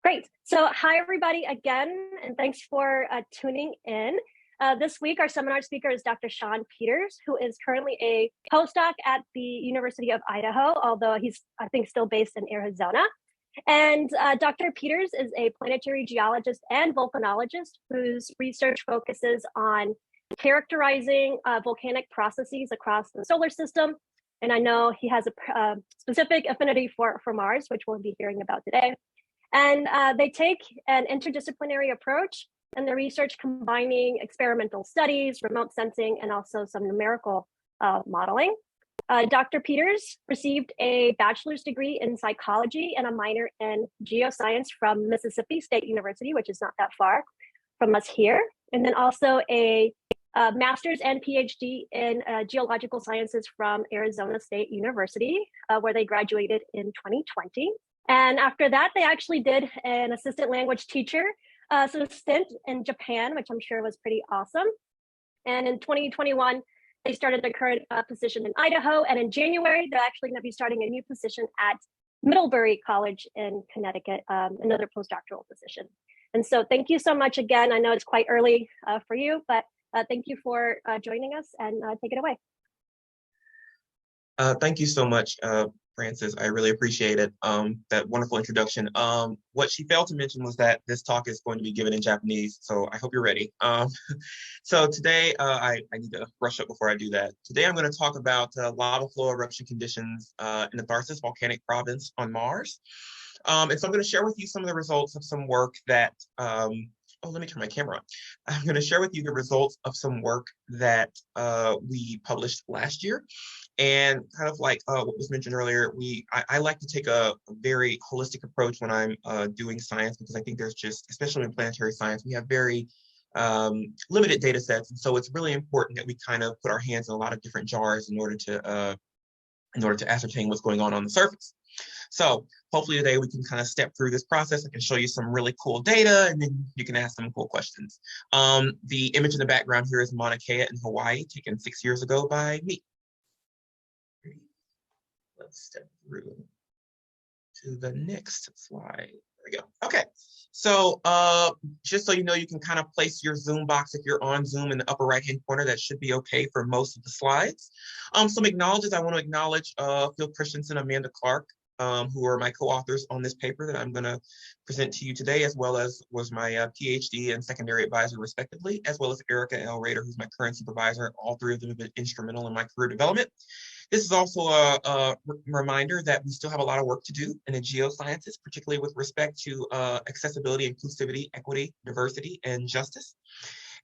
Great. So hi, everybody, again, and thanks for tuning in. This week, our seminar speaker is Dr. Sean Peters, who is currently a postdoc at the University of Idaho, although he's, I think, still based in Arizona. And Dr. Peters is a planetary geologist and volcanologist whose research focuses on characterizing volcanic processes across the solar system. And I know he has a specific affinity for Mars, which we'll be hearing about today. And they take an interdisciplinary approach in their research, combining experimental studies, remote sensing, and also some numerical modeling. Dr. Peters received a bachelor's degree in psychology and a minor in geoscience from Mississippi State University, which is not that far from us here. And then also a master's and PhD in geological sciences from Arizona State University, where they graduated in 2020. And after that, they actually did an assistant language teacher, so a stint in Japan, which I'm sure was pretty awesome. And in 2021, they started their current position in Idaho. And in January, they're actually going to be starting a new position at Middlebury College in Connecticut, another postdoctoral position. And so thank you so much again. I know it's quite early for you, but thank you for joining us, and take it away. Thank you so much, Francis. I really appreciate it. That wonderful introduction. What she failed to mention was that this talk is going to be given in Japanese, so I hope you're ready. So today, I need to brush up before I do that. Today, I'm going to talk about lava flow eruption conditions in the Tharsis Volcanic Province on Mars. And so I'm going to share with you some of the results of some work that, let me turn my camera on. I'm going to share with you the results of some work that we published last year. And kind of like what was mentioned earlier, I like to take a very holistic approach when I'm doing science, because I think there's just, especially in planetary science, we have very limited data sets. And so it's really important that we kind of put our hands in a lot of different jars in order to ascertain what's going on the surface. So hopefully today we can kind of step through this process. I can show you some really cool data, and then you can ask some cool questions. The image in the background here is Mauna Kea in Hawaii, taken 6 years ago by me. Let's step through to the next slide. There we go. Okay, so just so you know, you can kind of place your Zoom box if you're on Zoom in the upper right-hand corner. That should be okay for most of the slides. Some acknowledges. I want to acknowledge Phil Christensen, Amanda Clark, who are my co-authors on this paper that I'm going to present to you today, as well as was my PhD and secondary advisor, respectively, as well as Erica L. Rader, who's my current supervisor. All three of them have been instrumental in my career development. This is also a reminder that we still have a lot of work to do in the geosciences, particularly with respect to accessibility, inclusivity, equity, diversity, and justice.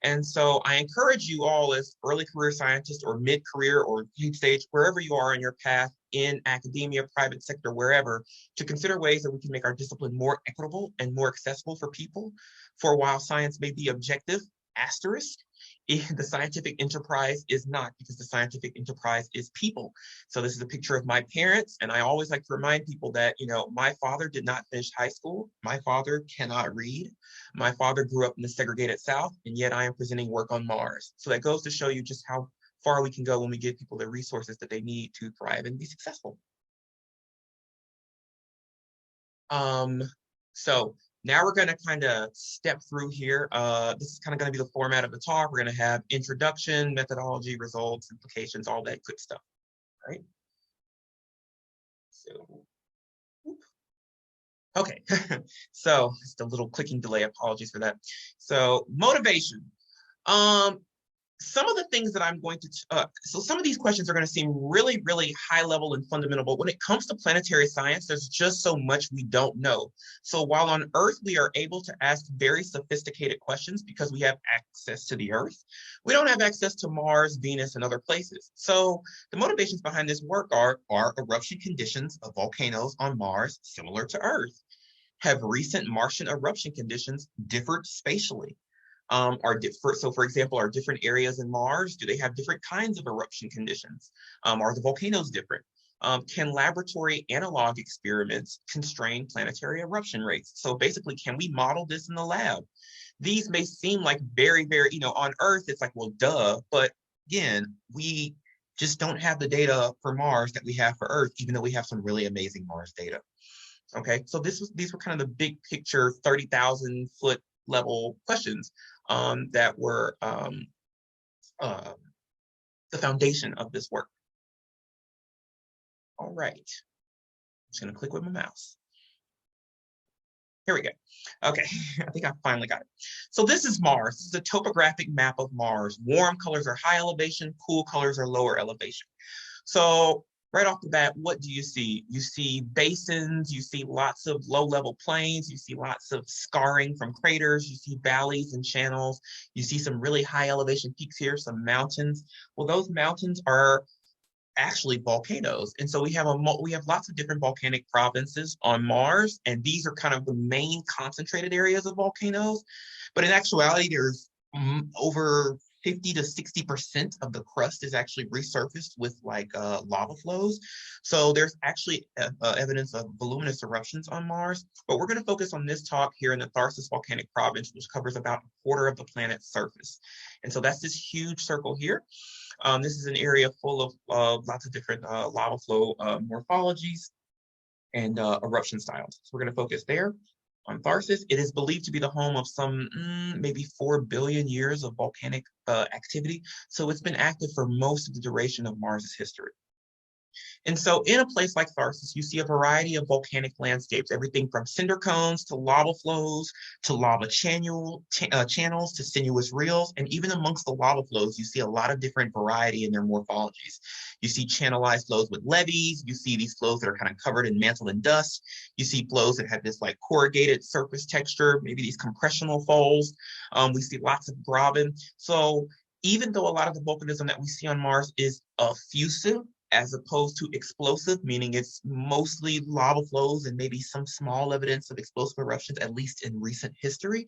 And so I encourage you all as early career scientists or mid-career or late stage, wherever you are in your path in academia, private sector, wherever, to consider ways that we can make our discipline more equitable and more accessible for people. For while science may be objective, asterisk, the scientific enterprise is not, because the scientific enterprise is people. So this is a picture of my parents, and I always like to remind people that, you know, my father did not finish high school. My father cannot read. My father grew up in the segregated South, and yet I am presenting work on Mars. So that goes to show you just how far we can go when we give people the resources that they need to thrive and be successful. So now we're going to kind of step through here. This is kind of going to be the format of the talk. We're going to have introduction, methodology, results, implications, all that good stuff, right? So, okay, so just a little clicking delay. Apologies for that. So motivation. Some of the things that I'm going to, so some of these questions are going to seem really, really high level and fundamental, but when it comes to planetary science, there's just so much we don't know. So while on Earth, we are able to ask very sophisticated questions because we have access to the Earth, we don't have access to Mars, Venus, and other places. So the motivations behind this work are eruption conditions of volcanoes on Mars similar to Earth? Have recent Martian eruption conditions differed spatially? So for example, are different areas in Mars, do they have different kinds of eruption conditions? Are the volcanoes different? Can laboratory analog experiments constrain planetary eruption rates? So basically, can we model this in the lab? These may seem like very, very, on Earth, it's like, well, duh, but again, we just don't have the data for Mars that we have for Earth, even though we have some really amazing Mars data. Okay, so these were kind of the big picture 30,000 foot level questions that were uh, the foundation of this work. All right, I'm just gonna click with my mouse. Here we go. Okay, I think I finally got it. So this is Mars. This is a topographic map of Mars. Warm colors are high elevation, cool colors are lower elevation. So right off the bat, what do you see? You see basins, you see lots of low-level plains, you see lots of scarring from craters, you see valleys and channels, you see some really high elevation peaks here, some mountains. Well, those mountains are actually volcanoes. And so we have lots of different volcanic provinces on Mars, and these are kind of the main concentrated areas of volcanoes. But in actuality, there's over 50 to 60% of the crust is actually resurfaced with like lava flows. So there's actually evidence of voluminous eruptions on Mars. But we're going to focus on this talk here in the Tharsis Volcanic Province, which covers about a quarter of the planet's surface. And so that's this huge circle here. This is an area full of lots of different lava flow morphologies and eruption styles. So we're going to focus there on Tharsis. It is believed to be the home of some maybe 4 billion years of volcanic activity. So it's been active for most of the duration of Mars's history. And so in a place like Tharsis, you see a variety of volcanic landscapes, everything from cinder cones to lava flows, to lava channels, to sinuous rills. And even amongst the lava flows, you see a lot of different variety in their morphologies. You see channelized flows with levees. You see these flows that are kind of covered in mantle and dust. You see flows that have this like corrugated surface texture, maybe these compressional falls. We see lots of graben. So even though a lot of the volcanism that we see on Mars is effusive, as opposed to explosive, meaning it's mostly lava flows and maybe some small evidence of explosive eruptions, at least in recent history.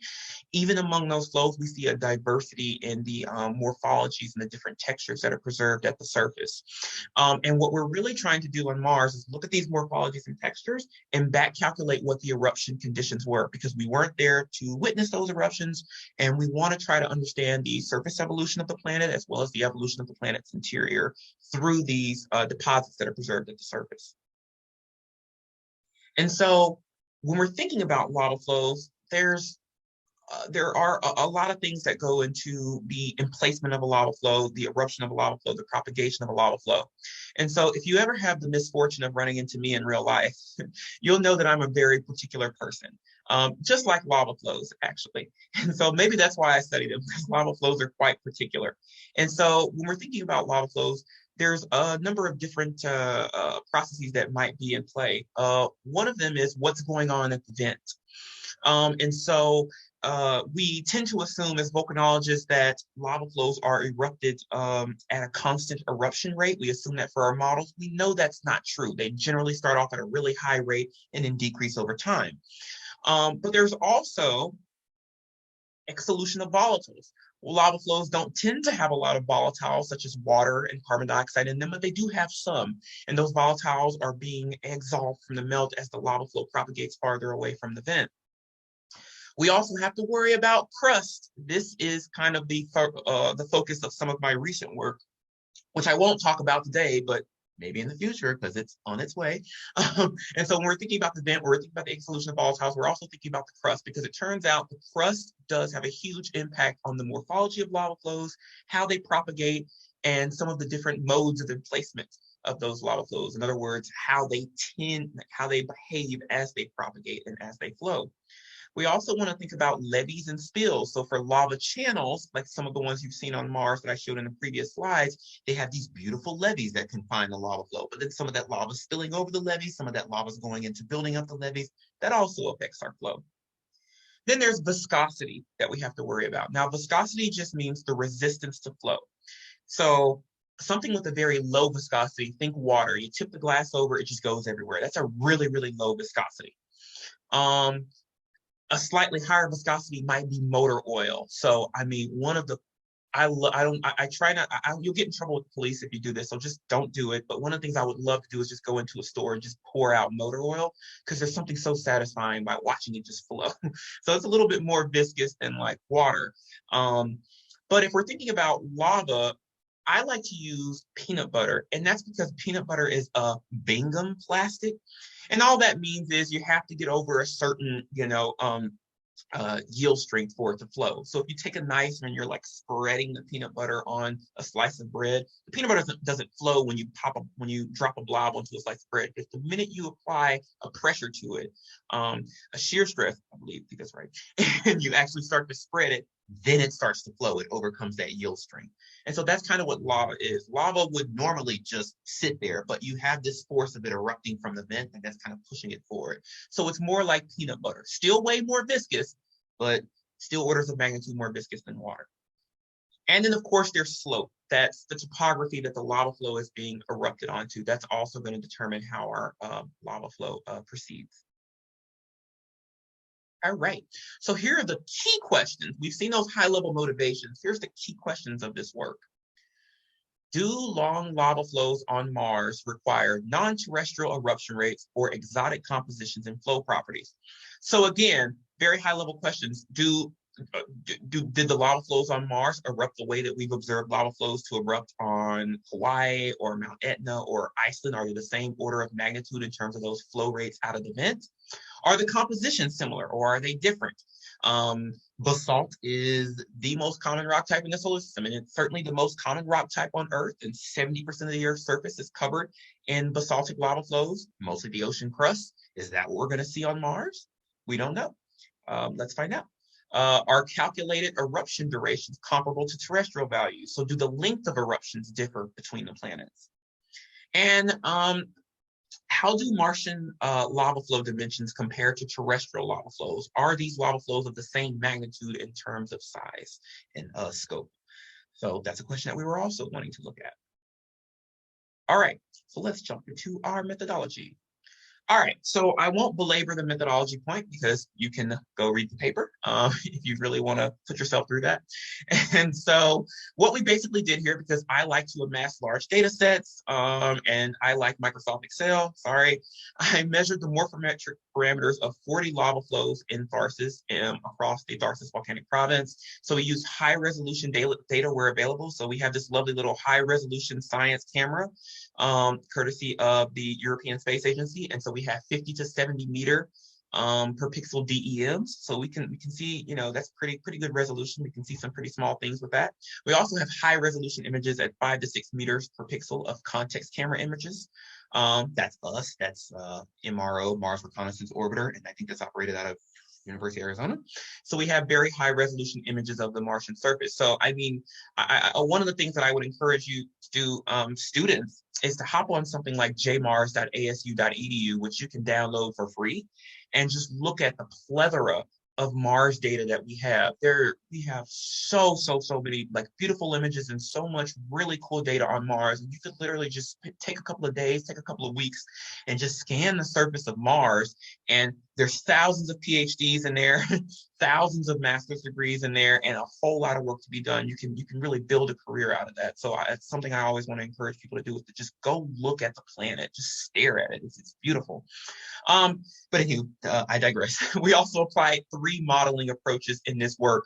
Even among those flows, we see a diversity in the morphologies and the different textures that are preserved at the surface. And what we're really trying to do on Mars is look at these morphologies and textures and back calculate what the eruption conditions were, because we weren't there to witness those eruptions, and we want to try to understand the surface evolution of the planet as well as the evolution of the planet's interior through these deposits that are preserved at the surface. And so when we're thinking about lava flows, there are a lot of things that go into the emplacement of a lava flow, the eruption of a lava flow, the propagation of a lava flow. And so if you ever have the misfortune of running into me in real life, you'll know that I'm a very particular person, just like lava flows, actually. And so maybe that's why I study them, because lava flows are quite particular. And so when we're thinking about lava flows, there's a number of different processes that might be in play. One of them is what's going on at the vent. And so we tend to assume as volcanologists that lava flows are erupted at a constant eruption rate. We assume that for our models. We know that's not true. They generally start off at a really high rate and then decrease over time. But there's also exsolution of volatiles. Well, lava flows don't tend to have a lot of volatiles such as water and carbon dioxide in them, but they do have some. And those volatiles are being exhaled from the melt as the lava flow propagates farther away from the vent. We also have to worry about crust. This is kind of the focus of some of my recent work, which I won't talk about today, but maybe in the future because it's on its way. And so when we're thinking about the vent, we're thinking about the exsolution of volatiles, we're also thinking about the crust, because it turns out the crust does have a huge impact on the morphology of lava flows, how they propagate, and some of the different modes of emplacement of those lava flows. In other words, how they behave as they propagate and as they flow. We also want to think about levees and spills. So for lava channels, like some of the ones you've seen on Mars that I showed in the previous slides, they have these beautiful levees that confine the lava flow. But then some of that lava is spilling over the levees, some of that lava is going into building up the levees. That also affects our flow. Then there's viscosity that we have to worry about. Now, viscosity just means the resistance to flow. So something with a very low viscosity, think water. You tip the glass over, it just goes everywhere. That's a really, really low viscosity. A slightly higher viscosity might be motor oil. So, I mean, you'll get in trouble with the police if you do this, so just don't do it. But one of the things I would love to do is just go into a store and just pour out motor oil, because there's something so satisfying by watching it just flow. So it's a little bit more viscous than like water. But if we're thinking about lava, I like to use peanut butter, and that's because peanut butter is a Bingham plastic. And all that means is you have to get over a certain, yield strength for it to flow. So if you take a knife and you're like spreading the peanut butter on a slice of bread, the peanut butter doesn't flow when you drop a blob onto a slice of bread. If the minute you apply a pressure to it, a shear stress, I think that's right, and you actually start to spread it, then it starts to flow. It overcomes that yield strength. And so that's kind of what lava is. Lava would normally just sit there, but you have this force of it erupting from the vent, and that's kind of pushing it forward. So it's more like peanut butter, still way more viscous, but still orders of magnitude more viscous than water. And then, of course, there's slope. That's the topography that the lava flow is being erupted onto. That's also going to determine how our lava flow proceeds. All right, so here are the key questions. We've seen those high-level motivations. Here's the key questions of this work. Do long lava flows on Mars require non-terrestrial eruption rates or exotic compositions and flow properties? So again, very high-level questions. Did the lava flows on Mars erupt the way that we've observed lava flows to erupt on Hawaii or Mount Etna or Iceland? Are they the same order of magnitude in terms of those flow rates out of the vent? Are the compositions similar or are they different? Basalt is the most common rock type in the solar system, and it's certainly the most common rock type on Earth, and 70% of the Earth's surface is covered in basaltic lava flows, mostly the ocean crust. Is that what we're going to see on Mars? We don't know. Let's find out. Are calculated eruption durations comparable to terrestrial values? So do the length of eruptions differ between the planets? And how do Martian lava flow dimensions compare to terrestrial lava flows? Are these lava flows of the same magnitude in terms of size and scope? So that's a question that we were also wanting to look at. All right, so let's jump into our methodology. All right, so I won't belabor the methodology point because you can go read the paper if you really want to put yourself through that. And so what we basically did here, because I like to amass large data sets and I like Microsoft Excel, I measured the morphometric parameters of 40 lava flows in Tharsis across the Tharsis Volcanic Province. So we used high resolution data where available. So we have this lovely little high resolution science camera courtesy of the European Space Agency. And so we have 50 to 70 meter per pixel DEMs. So we can see, that's pretty good resolution. We can see some pretty small things with that. We also have high resolution images at 5 to 6 meters per pixel of context camera images. That's us, that's MRO, Mars Reconnaissance Orbiter, and I think that's operated out of University of Arizona. So we have very high resolution images of the Martian surface. So I mean, one of the things that I would encourage you to do, students, is to hop on something like jmars.asu.edu, which you can download for free, and just look at the plethora of Mars data that we have. We have so many like beautiful images and so much really cool data on Mars. And you could literally just take a couple of days, take a couple of weeks, and just scan the surface of Mars. And there's thousands of PhDs in there, thousands of master's degrees in there, and a whole lot of work to be done. You can really build a career out of that. So it's something I always want to encourage people to do, is to just go look at the planet, just stare at it. It's beautiful. But anyway, I digress. We also applied 3 modeling approaches in this work.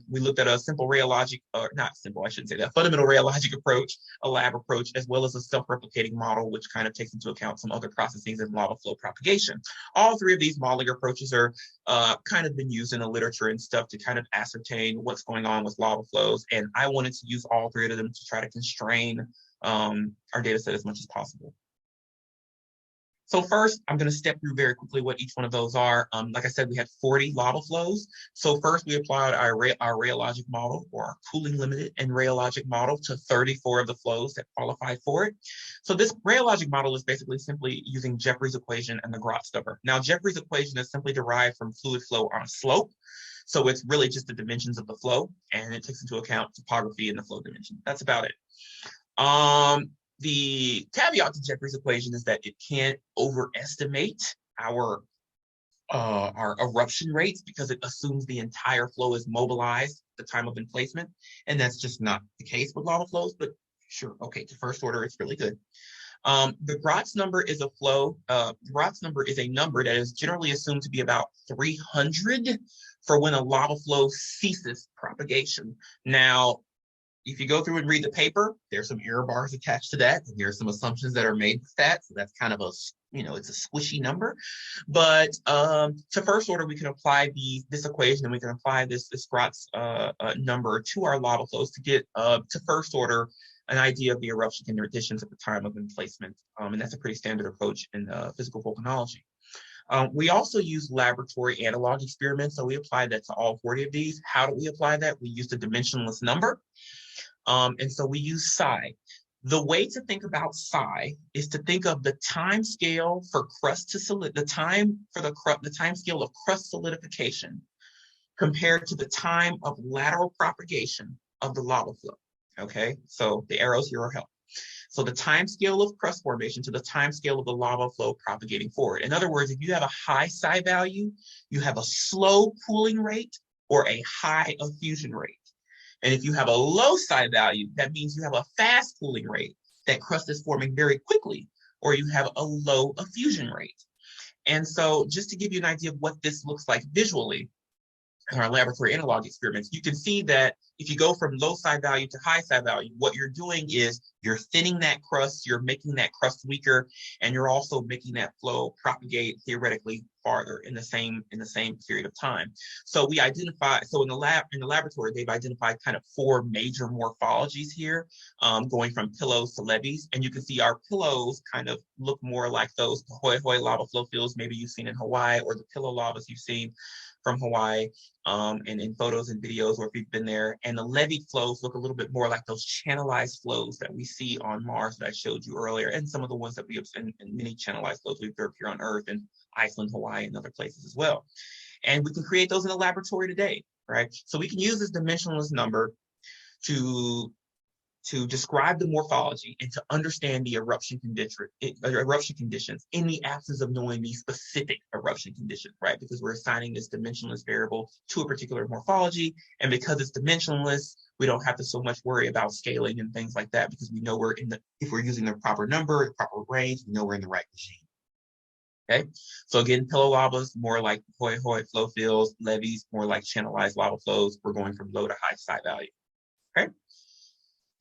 We looked at a simple rheologic, or not simple, I shouldn't say that, fundamental rheologic approach, a lab approach, as well as a self-replicating model, which kind of takes into account some other processes in lava flow propagation. All 3 of these modeling approaches are kind of been used in the literature and stuff to kind of ascertain what's going on with lava flows. And I wanted to use all 3 of them to try to constrain our data set as much as possible. So first, I'm going to step through very quickly what each one of those are. Like I said, we had 40 lava flows. So first, we applied our rheologic model, or our cooling limited and rheologic model, to 34 of the flows that qualified for it. So this rheologic model is basically simply using Jeffreys' equation and the Grotz number. Now, Jeffreys' equation is simply derived from fluid flow on a slope. So it's really just the dimensions of the flow, and it takes into account topography and the flow dimension. That's about it. The caveat to Jeffreys' equation is that it can't overestimate our eruption rates, because it assumes the entire flow is mobilized at the time of emplacement, and that's just not the case with lava flows. But sure, okay, to first order, it's really good. The Grotz number is a Grotz number is a number that is generally assumed to be about 300 for when a lava flow ceases propagation. Now, if you go through and read the paper, there's some error bars attached to that, and there's some assumptions that are made with that. So that's kind of a, it's a squishy number. But to first order, we can apply this equation, and we can apply this Grotz number to our lava flows to get to first order an idea of the eruption conditions at the time of emplacement. And that's a pretty standard approach in physical volcanology. We also use laboratory analog experiments, so we apply that to all 40 of these. How do we apply that? We use the dimensionless number, and so we use psi. The way to think about psi is to think of the time scale for crust to the time scale of crust solidification compared to the time of lateral propagation of the lava flow. Okay, so the arrows here are help. So the time scale of crust formation to the time scale of the lava flow propagating forward. In other words, if you have a high psi value, you have a slow cooling rate or a high effusion rate. And if you have a low psi value, that means you have a fast cooling rate, that crust is forming very quickly, or you have a low effusion rate. And so just to give you an idea of what this looks like visually, in our laboratory analog experiments, you can see that if you go from low psi value to high psi value, what you're doing is you're thinning that crust, you're making that crust weaker, and you're also making that flow propagate theoretically farther in the same period of time. So we identify, so in the laboratory, they've identified kind of 4 major morphologies here, going from pillows to levees. And you can see our pillows kind of look more like those Hoi Hoi lava flow fields maybe you've seen in Hawaii, or the pillow lavas you've seen from Hawaii, and in photos and videos, or if you've been there. And the levied flows look a little bit more like those channelized flows that we see on Mars that I showed you earlier, and some of the ones that we observe, and many channelized flows we observe here on Earth, and Iceland, Hawaii, and other places as well. And we can create those in the laboratory today, right? So we can use this dimensionless number to describe the morphology and to understand the eruption conditions in the absence of knowing the specific eruption conditions, right? Because we're assigning this dimensionless variable to a particular morphology. And because it's dimensionless, we don't have to so much worry about scaling and things like that, because we know if we're using the proper number, the proper range, we know we're in the right regime. Okay, so again, pillow lavas, more like Hoi Hoi flow fields, levees, more like channelized lava flows. We're going from low to high psi value. Okay.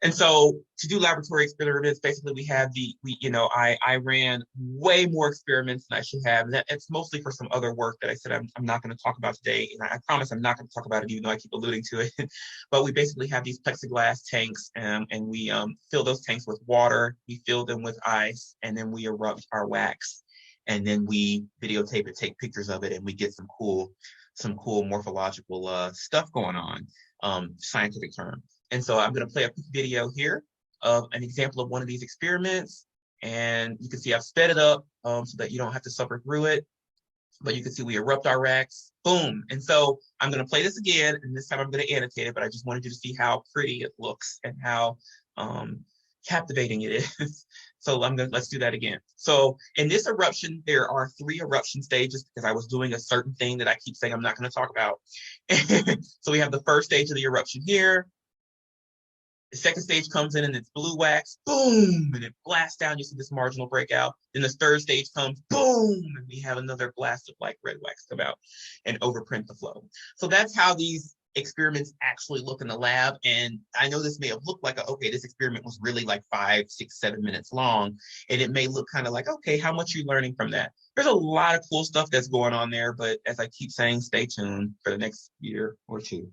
And so to do laboratory experiments, basically we have I ran way more experiments than I should have. And it's mostly for some other work that I said I'm not going to talk about today. And I promise I'm not going to talk about it, even though I keep alluding to it. But we basically have these plexiglass tanks, and we fill those tanks with water. We fill them with ice, and then we erupt our wax. And then we videotape it, take pictures of it, and we get some cool morphological stuff going on, scientific term. And so I'm going to play a quick video here of an example of one of these experiments. And you can see I've sped it up so that you don't have to suffer through it. But you can see we erupt our racks, boom. And so I'm going to play this again, and this time I'm going to annotate it, but I just wanted you to see how pretty it looks and how captivating it is. So let's do that again. So in this eruption, there are 3 eruption stages, because I was doing a certain thing that I keep saying I'm not going to talk about. So we have the first stage of the eruption here. The second stage comes in and it's blue wax, boom, and it blasts down. You see this marginal breakout. Then the third stage comes, boom, and we have another blast of like red wax come out and overprint the flow. So that's how these experiments actually look in the lab. And I know this may have looked like, okay, this experiment was really like 5, 6, 7 minutes long. And it may look kind of like, okay, how much are you learning from that? There's a lot of cool stuff that's going on there, but as I keep saying, stay tuned for the next year or 2.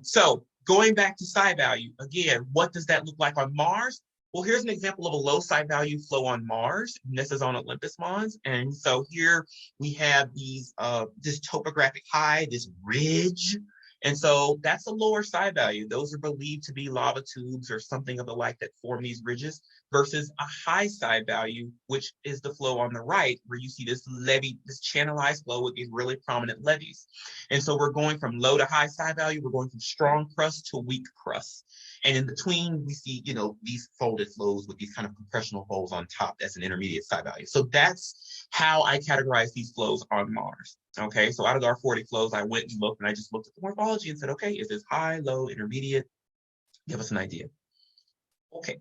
So going back to psi value, again, what does that look like on Mars? Well, here's an example of a low psi value flow on Mars, and this is on Olympus Mons. And so here we have this topographic high, this ridge. And so that's a lower psi value. Those are believed to be lava tubes or something of the like that form these ridges, versus a high psi value, which is the flow on the right, where you see this channelized flow with these really prominent levees. And so we're going from low to high psi value. We're going from strong crust to weak crust. And in between, we see, these folded flows with these kind of compressional holes on top. That's an intermediate psi value. So that's how I categorize these flows on Mars. Okay, so out of our 40 flows, I went and looked, and I just looked at the morphology and said, okay, is this high, low, intermediate? Give us an idea. Okay.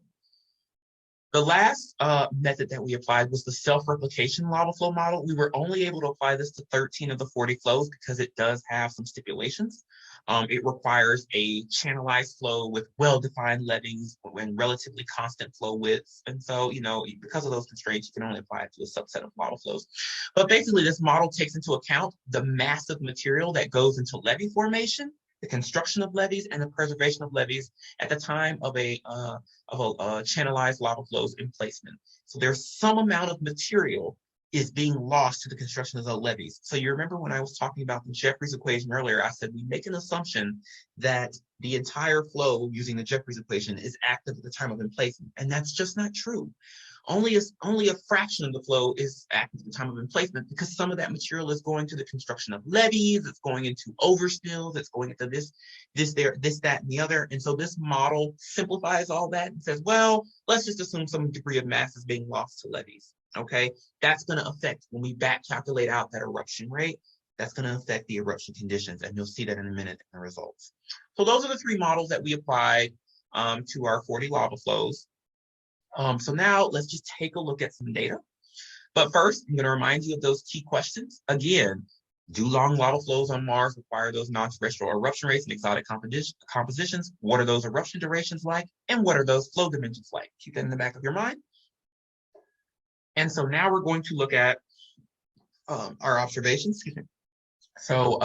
The last method that we applied was the self-replication lava flow model. We were only able to apply this to 13 of the 40 flows because it does have some stipulations. It requires a channelized flow with well-defined levees and relatively constant flow widths. And so, because of those constraints, you can only apply it to a subset of lava flows. But basically, this model takes into account the massive material that goes into levee formation, the construction of levees, and the preservation of levees at the time of a channelized lava flows in placement. So there's some amount of material is being lost to the construction of the levees. So you remember when I was talking about the Jeffreys equation earlier, I said we make an assumption that the entire flow using the Jeffreys equation is active at the time of emplacement, and that's just not true. Only a fraction of the flow is active at the time of emplacement because some of that material is going to the construction of levees, it's going into overspills, it's going into this, that, and the other. And so this model simplifies all that and says, well, let's just assume some degree of mass is being lost to levees. Okay, that's going to affect, when we back calculate out that eruption rate, that's going to affect the eruption conditions, and you'll see that in a minute in the results. So those are the three models that we applied to our 40 lava flows. So now let's just take a look at some data. But first, I'm going to remind you of those key questions. Again, do long lava flows on Mars require those non-terrestrial eruption rates and exotic compositions? What are those eruption durations like? And what are those flow dimensions like? Keep that in the back of your mind. And so now we're going to look at our observations. Excuse me. So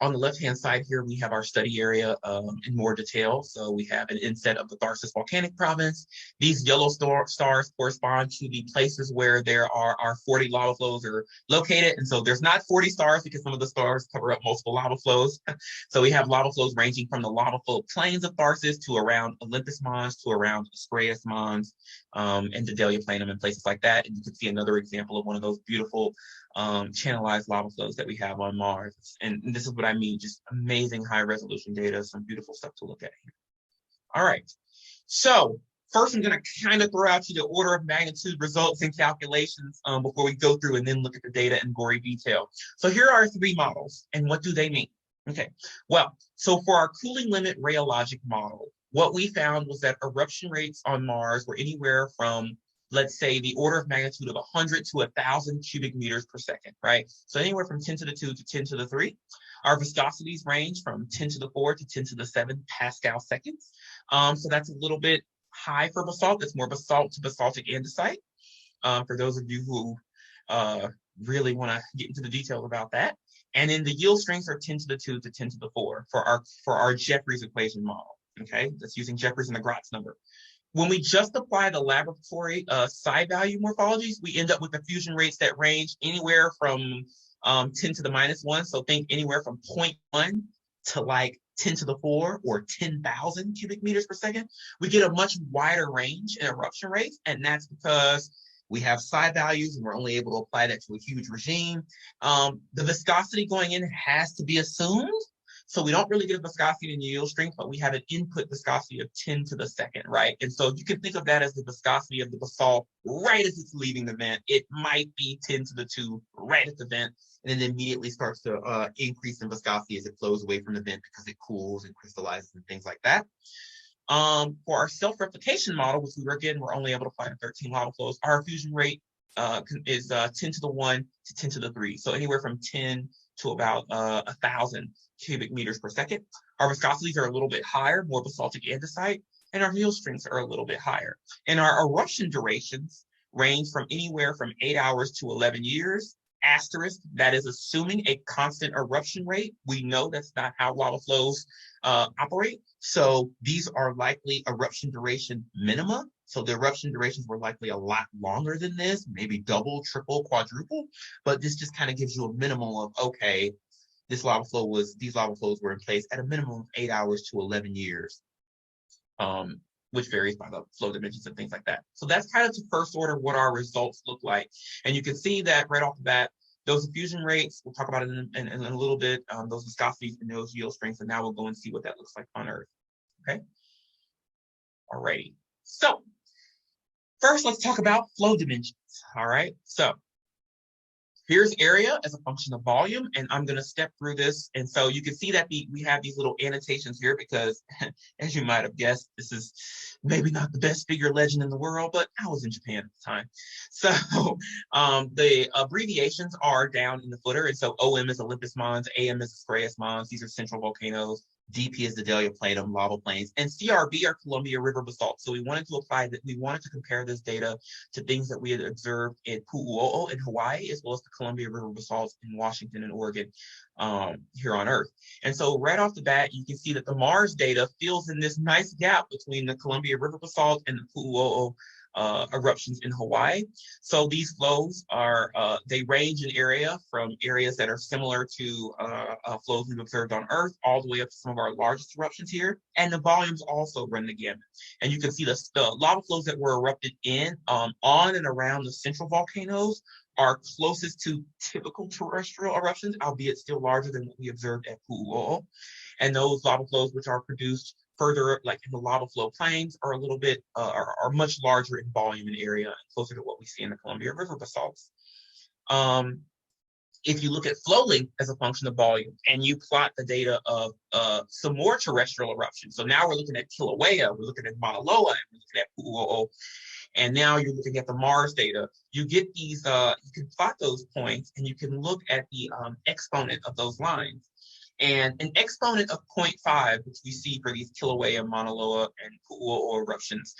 on the left-hand side here, we have our study area in more detail. So we have an inset of the Tharsis Volcanic Province. These yellow stars correspond to the places where there are our 40 lava flows are located. And so there's not 40 stars because some of the stars cover up multiple lava flows. So we have lava flows ranging from the lava flow plains of Tharsis to around Olympus Mons to around Ascraeus Mons and Dedalia Planum and places like that. And you can see another example of one of those beautiful channelized lava flows that we have on Mars. And this is what I mean, just amazing high resolution data, some beautiful stuff to look at here. All right, so first I'm gonna kind of throw out you the order of magnitude results and calculations before we go through and then look at the data in gory detail. So here are three models, and what do they mean? Okay, well, so for our cooling limit rheologic model, what we found was that eruption rates on Mars were anywhere from, let's say, the order of magnitude of 100 to 1,000 cubic meters per second, right? So anywhere from 10 to the 2 to 10 to the 3. Our viscosities range from 10 to the 4 to 10 to the 7 Pascal seconds. So that's a little bit high for basalt. It's more basalt to basaltic andesite. For those of you who really want to get into the details about that. And then the yield strengths are 10 to the 2 to 10 to the 4 for our Jeffreys equation model. Okay, that's using Jeffreys and the Gratz number. When we just apply the laboratory psi value morphologies, we end up with diffusion rates that range anywhere from 10 to the -1. So think anywhere from 0.1 to like 10 to the 4 or 10,000 cubic meters per second. We get a much wider range in eruption rates, and that's because we have psi values and we're only able to apply that to a huge regime. The viscosity going in has to be assumed. So we don't really get a viscosity and yield strength, but we have an input viscosity of 10 to the second, right? And so you can think of that as the viscosity of the basalt right as it's leaving the vent. It might be 10 to the 2 right at the vent, and then immediately starts to increase in viscosity as it flows away from the vent because it cools and crystallizes and things like that. For our self-replication model, which we're only able to find in 13 lava flows, our fusion rate is 10 to the 1 to 10 to the 3. So anywhere from 10 to about 1,000 cubic meters per second. Our viscosities are a little bit higher, more basaltic andesite, and our yield strengths are a little bit higher. And our eruption durations range from anywhere from 8 hours to 11 years. Asterisk, that is assuming a constant eruption rate. We know that's not how lava flows operate. So these are likely eruption duration minima. So the eruption durations were likely a lot longer than this, maybe double, triple, quadruple. But this just kind of gives you a minimum of, okay, these lava flows were in place at a minimum of 8 hours to 11 years, which varies by the flow dimensions and things like that. So that's kind of the first order what our results look like. And you can see that right off the bat, those diffusion rates, we'll talk about it in a little bit, those viscosities and those yield strengths, and now we'll go and see what that looks like on Earth, okay? Alrighty, so first let's talk about flow dimensions, all right? So here's area as a function of volume, and I'm going to step through this. And so you can see that we have these little annotations here because, as you might have guessed, this is maybe not the best figure legend in the world, but I was in Japan at the time. So the abbreviations are down in the footer. And so OM is Olympus Mons, AM is Ascraeus Mons. These are central volcanoes. DP is the Delia Platinum lava plains, and CRB are Columbia River basalt. So we wanted to compare this data to things that we had observed in Pu'uo'o in Hawaii, as well as the Columbia River basalts in Washington and Oregon here on Earth. And so right off the bat, you can see that the Mars data fills in this nice gap between the Columbia River basalt and the Pu'uo'o eruptions in Hawaii. So these flows are, they range in area from areas that are similar to flows we've observed on Earth, all the way up to some of our largest eruptions here. And the volumes also run the gamut. And you can see the lava flows that were erupted in, on and around the central volcanoes are closest to typical terrestrial eruptions, albeit still larger than what we observed at Pu'uo'o. And those lava flows which are produced further, like in the lava flow plains, are a little bit, are much larger in volume and area and closer to what we see in the Columbia River basalts. If you look at flow length as a function of volume and you plot the data of some more terrestrial eruptions, so now we're looking at Kilauea, we're looking at Mauna Loa, and we're looking at Pu'uo'o, and now you're looking at the Mars data, you get these, you can plot those points and you can look at the exponent of those lines. And an exponent of 0.5, which we see for these Kilauea, Mauna Loa, and Pu'uo'o eruptions,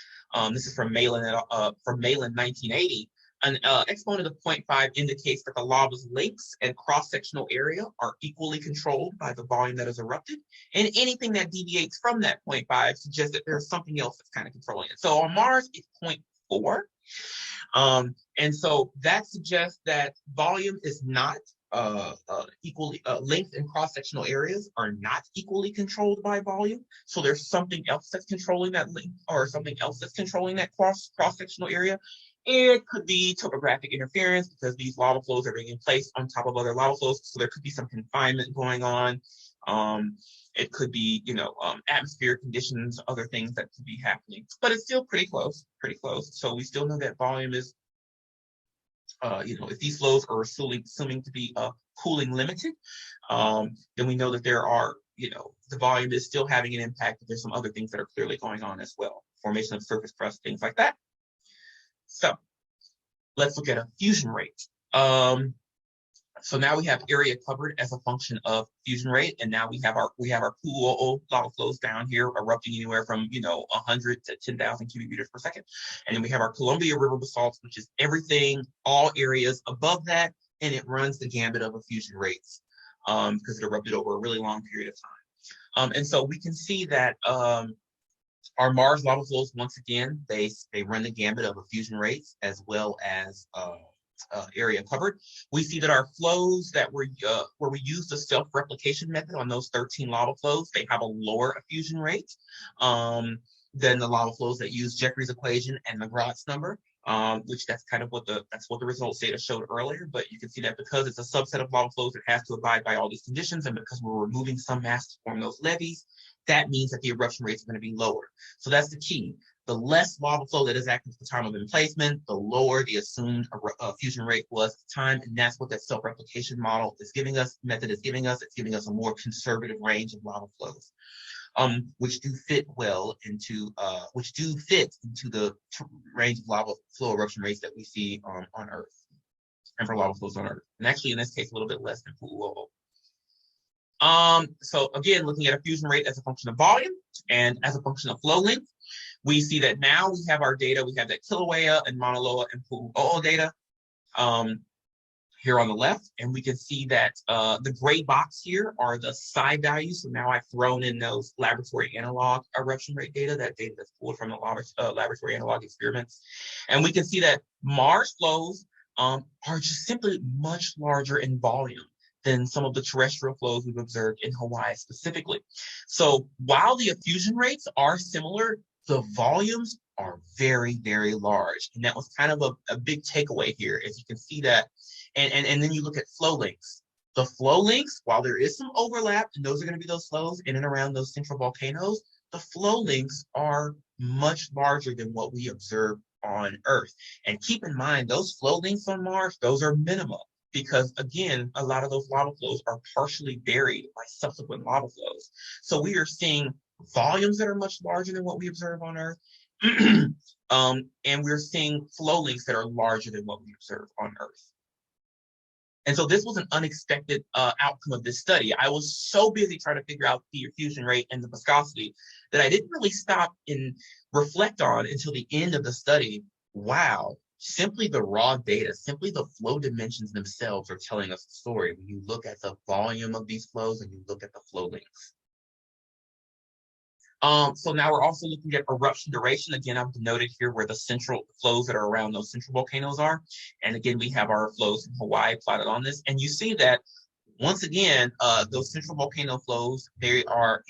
this is from Malin 1980. An exponent of 0.5 indicates that the lava's lengths and cross-sectional area are equally controlled by the volume that is erupted, and anything that deviates from that 0.5 suggests that there's something else that's kind of controlling it. So on Mars, it's 0.4. And so that suggests that volume is not equally, length and cross-sectional areas are not equally controlled by volume. So there's something else that's controlling that length, or something else that's controlling that cross-sectional area. It could be topographic interference because these lava flows are being placed on top of other lava flows. So there could be some confinement going on. It could be, atmospheric conditions, other things that could be happening, but it's still pretty close. So we still know that volume is, if these flows are assuming to be cooling limited, then we know that there are, the volume is still having an impact, but there's some other things that are clearly going on as well. Formation of surface crust, things like that. So let's look at a fusion rate. So now we have area covered as a function of fusion rate, and now we have our Pu'uo'o lava flows down here erupting anywhere from 100 to 10,000 cubic meters per second, and then we have our Columbia River basalts, which is everything, all areas above that, and it runs the gambit of a fusion rates because it erupted over a really long period of time. And so we can see that our Mars lava flows, once again, they run the gambit of a fusion rates as well as area covered. We see that our flows that were where we used the self-replication method on those 13 lava flows, they have a lower effusion rate than the lava flows that use Jeffrey's equation and Magrat's number, which that's kind of what the results data showed earlier. But you can see that because it's a subset of lava flows, it has to abide by all these conditions, and because we're removing some mass to form those levees, that means that the eruption rates are going to be lower. So that's the key. The less lava flow that is active at the time of emplacement, the lower the assumed fusion rate was at the time, and that's what that self-replication model is giving us, method is giving us. It's giving us a more conservative range of lava flows, which do fit into the range of lava flow eruption rates that we see on Earth, and for lava flows on Earth, and actually in this case a little bit less than Pu'uo'o. So again, looking at a fusion rate as a function of volume and as a function of flow length, we see that now we have our data. We have that Kilauea and Mauna Loa and Pu'uo'o data here on the left, and we can see that the gray box here are the psi values. So now I've thrown in those laboratory analog eruption rate data, that data that's pulled from the laboratory analog experiments, and we can see that Mars flows are just simply much larger in volume than some of the terrestrial flows we've observed in Hawaii specifically. So while the effusion rates are similar, the volumes are very, very large. And that was kind of a big takeaway here, as you can see that. And then you look at flow lengths. The flow lengths, while there is some overlap, and those are going to be those flows in and around those central volcanoes, the flow lengths are much larger than what we observe on Earth. And keep in mind, those flow lengths on Mars, those are minimal, because again, a lot of those lava flows are partially buried by subsequent lava flows. So we are seeing volumes that are much larger than what we observe on Earth, and we're seeing flow lengths that are larger than what we observe on Earth. And so this was an unexpected outcome of this study. I was so busy trying to figure out the diffusion rate and the viscosity that I didn't really stop and reflect on until the end of the study. Wow, simply the raw data, simply the flow dimensions themselves are telling us the story when you look at the volume of these flows and you look at the flow lengths. So now we're also looking at eruption duration. Again, I've denoted here where the central flows that are around those central volcanoes are. And again, we have our flows from Hawaii plotted on this. And you see that once again, those central volcano flows, they are,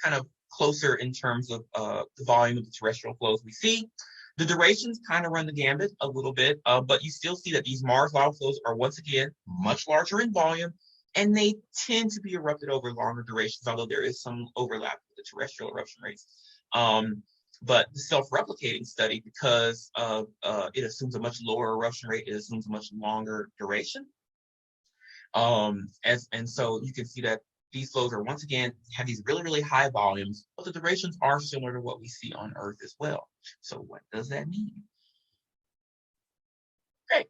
kind of closer in terms of the volume of the terrestrial flows we see. The durations kind of run the gambit a little bit, but you still see that these Mars lava flows are once again much larger in volume, and they tend to be erupted over longer durations, although there is some overlap with the terrestrial eruption rates. But the self-replicating study, because it assumes a much lower eruption rate, it assumes a much longer duration. And so you can see that these flows are once again have these really, really high volumes, but the durations are similar to what we see on Earth as well. So what does that mean? Great.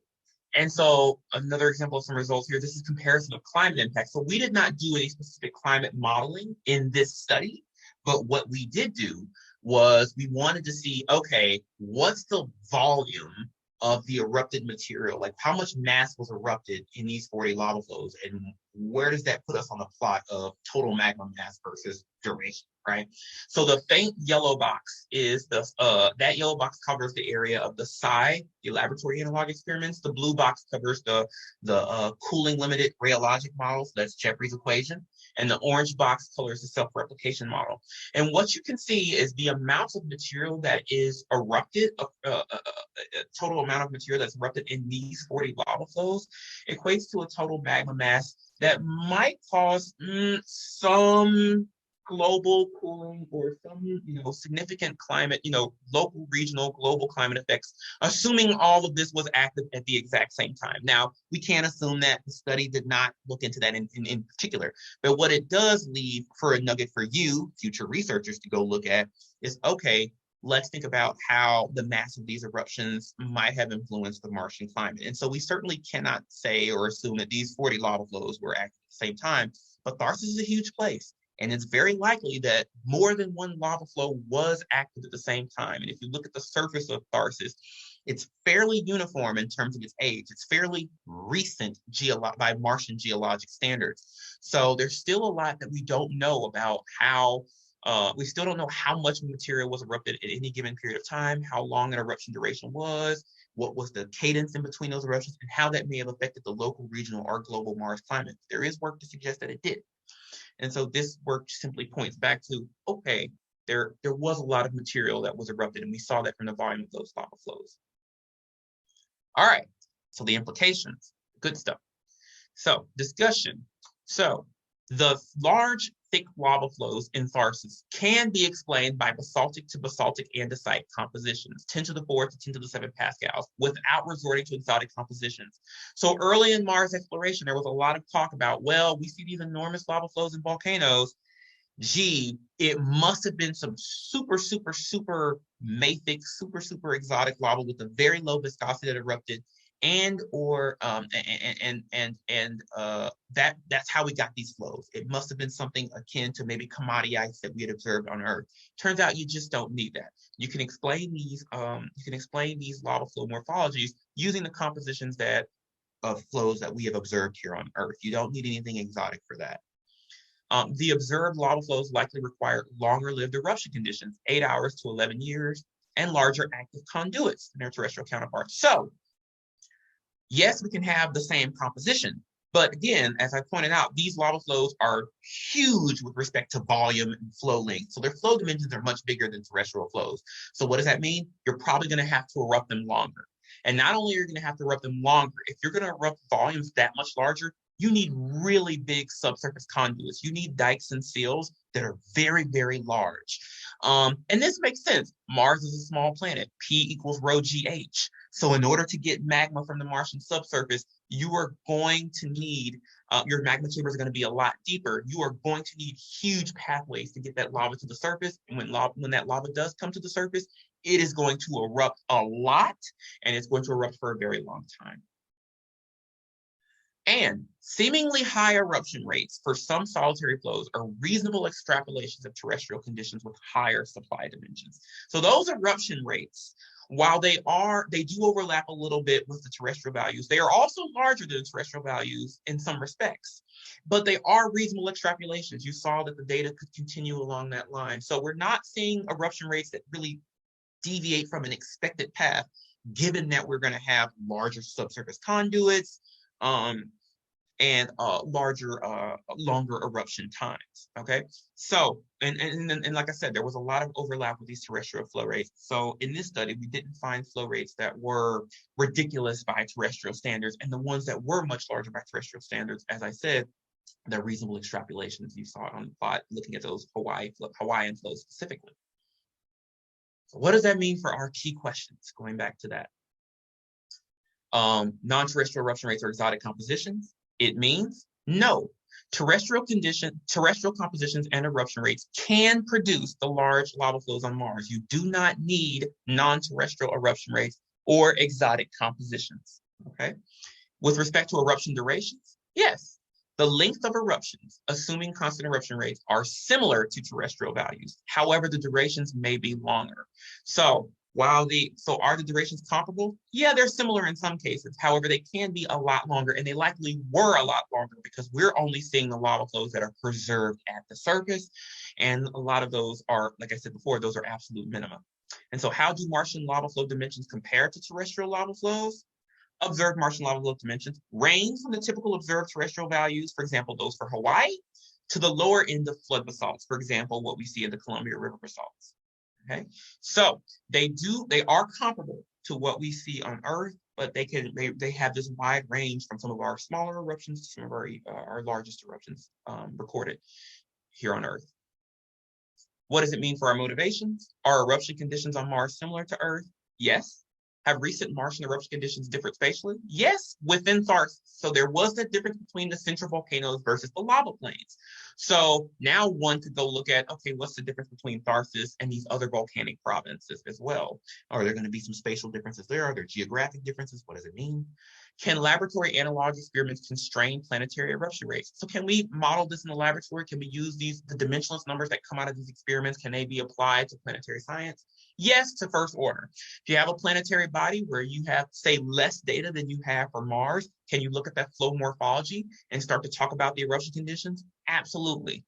And so another example of some results here, this is comparison of climate impact. So we did not do any specific climate modeling in this study, but what we did do was we wanted to see, okay, what's the volume of the erupted material? Like how much mass was erupted in these 40 lava flows, and where does that put us on the plot of total magma mass versus duration, right? So the faint yellow box is that yellow box covers the area of the PSI, the laboratory analog experiments. The blue box covers the cooling limited rheologic models. That's Jeffrey's equation. And the orange box colors the self-replication model. And what you can see is the amount of material that is erupted, total amount of material that's erupted in these 40 lava flows equates to a total magma mass that might cause some global cooling or some, significant climate, local, regional, global climate effects, assuming all of this was active at the exact same time. Now, we can't assume that. The study did not look into that in particular, but what it does leave for a nugget for you, future researchers, to go look at is, okay, let's think about how the mass of these eruptions might have influenced the Martian climate. And so we certainly cannot say or assume that these 40 lava flows were active at the same time, but Tharsis is a huge place. And it's very likely that more than one lava flow was active at the same time. And if you look at the surface of Tharsis, it's fairly uniform in terms of its age. It's fairly recent by Martian geologic standards. So there's still a lot that we don't know about how, we still don't know how much material was erupted at any given period of time, how long an eruption duration was, what was the cadence in between those eruptions, and how that may have affected the local, regional, or global Mars climate. There is work to suggest that it did. And so this work simply points back to, okay, there was a lot of material that was erupted, and we saw that from the volume of those lava flows. All right, so the implications, good stuff. So discussion. So the large, thick lava flows in Tharsis can be explained by basaltic to basaltic andesite compositions, 10 to the 4 to 10 to the 7 pascals, without resorting to exotic compositions. So early in Mars exploration, there was a lot of talk about, well, we see these enormous lava flows in volcanoes. Gee, it must have been some super, super, super mafic, super, super exotic lava with a very low viscosity that erupted, that's how we got these flows. It must have been something akin to maybe commodity ice that we had observed on Earth. Turns out you just don't need that. You can explain these lava flow morphologies using the compositions of flows that we have observed here on Earth. You don't need anything exotic for that. The observed lava flows likely require longer-lived eruption conditions, 8 hours to 11 years, and larger active conduits than their terrestrial counterparts. So, yes, we can have the same composition, but again, as I pointed out, these lava flows are huge with respect to volume and flow length. So their flow dimensions are much bigger than terrestrial flows. So what does that mean? You're probably going to have to erupt them longer. And not only are you going to have to erupt them longer, if you're going to erupt volumes that much larger, you need really big subsurface conduits. You need dikes and seals that are very, very large. And this makes sense. Mars is a small planet. P equals rho GH. So in order to get magma from the Martian subsurface, you are going to need, your magma chambers are going to be a lot deeper. You are going to need huge pathways to get that lava to the surface. And when that lava does come to the surface, it is going to erupt a lot, and it's going to erupt for a very long time. And seemingly high eruption rates for some solitary flows are reasonable extrapolations of terrestrial conditions with higher supply dimensions. So those eruption rates, while they do overlap a little bit with the terrestrial values, they are also larger than the terrestrial values in some respects, but they are reasonable extrapolations. You saw that the data could continue along that line. So we're not seeing eruption rates that really deviate from an expected path, given that we're going to have larger subsurface conduits, and longer eruption times. Okay, so and like I said, there was a lot of overlap with these terrestrial flow rates. So in this study, we didn't find flow rates that were ridiculous by terrestrial standards, and the ones that were much larger by terrestrial standards, as I said, they're reasonable extrapolations. You saw it on the plot, looking at those Hawaiian flows specifically. So what does that mean for our key questions? Going back to that. Non-terrestrial eruption rates are exotic compositions. It means no. Terrestrial compositions and eruption rates can produce the large lava flows on Mars. You do not need non-terrestrial eruption rates or exotic compositions. Okay. With respect to eruption durations, yes, the length of eruptions, assuming constant eruption rates, are similar to terrestrial values. However, the durations may be longer. So are the durations comparable? Yeah, they're similar in some cases. However, they can be a lot longer, and they likely were a lot longer because we're only seeing the lava flows that are preserved at the surface. And a lot of those are, like I said before, those are absolute minimum. And so how do Martian lava flow dimensions compare to terrestrial lava flows? Observed Martian lava flow dimensions range from the typical observed terrestrial values, for example, those for Hawaii, to the lower end of flood basalts, for example, what we see in the Columbia River basalts. Okay, so they are comparable to what we see on Earth, but they have this wide range from some of our smaller eruptions to some of our largest eruptions recorded here on Earth. What does it mean for our motivations? Are eruption conditions on Mars similar to Earth? Yes. Have recent Martian eruption conditions differed spatially? Yes, within Tharsis. So there was a difference between the central volcanoes versus the lava plains. So now one could go look at, okay, what's the difference between Tharsis and these other volcanic provinces as well? Are there going to be some spatial differences there? Are there geographic differences? What does it mean? Can laboratory analog experiments constrain planetary eruption rates? So can we model this in the laboratory? Can we use the dimensionless numbers that come out of these experiments? Can they be applied to planetary science? Yes, to first order. If you have a planetary body where you have, say, less data than you have for Mars, can you look at that flow morphology and start to talk about the eruption conditions? Absolutely.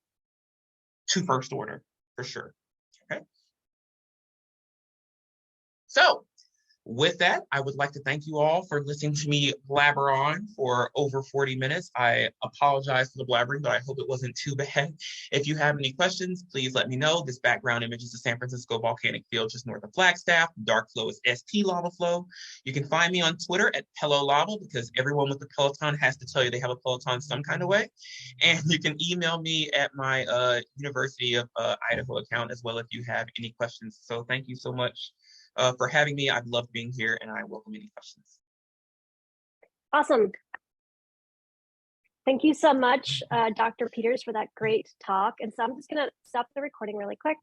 To first order, for sure. Okay. So with that, I would like to thank you all for listening to me blabber on for over 40 minutes. I apologize for the blabbering, but I hope it wasn't too bad. If you have any questions, please let me know. This background image is the San Francisco volcanic field just north of Flagstaff. Dark flow is ST lava flow. You can find me on Twitter at Pelo Lava, because everyone with the Peloton has to tell you they have a Peloton some kind of way. And you can email me at my University of Idaho account as well if you have any questions. So thank you so much for having me. I've loved being here, and I welcome any questions. Awesome. Thank you so much, Dr. Peters, for that great talk. And so I'm just going to stop the recording really quick.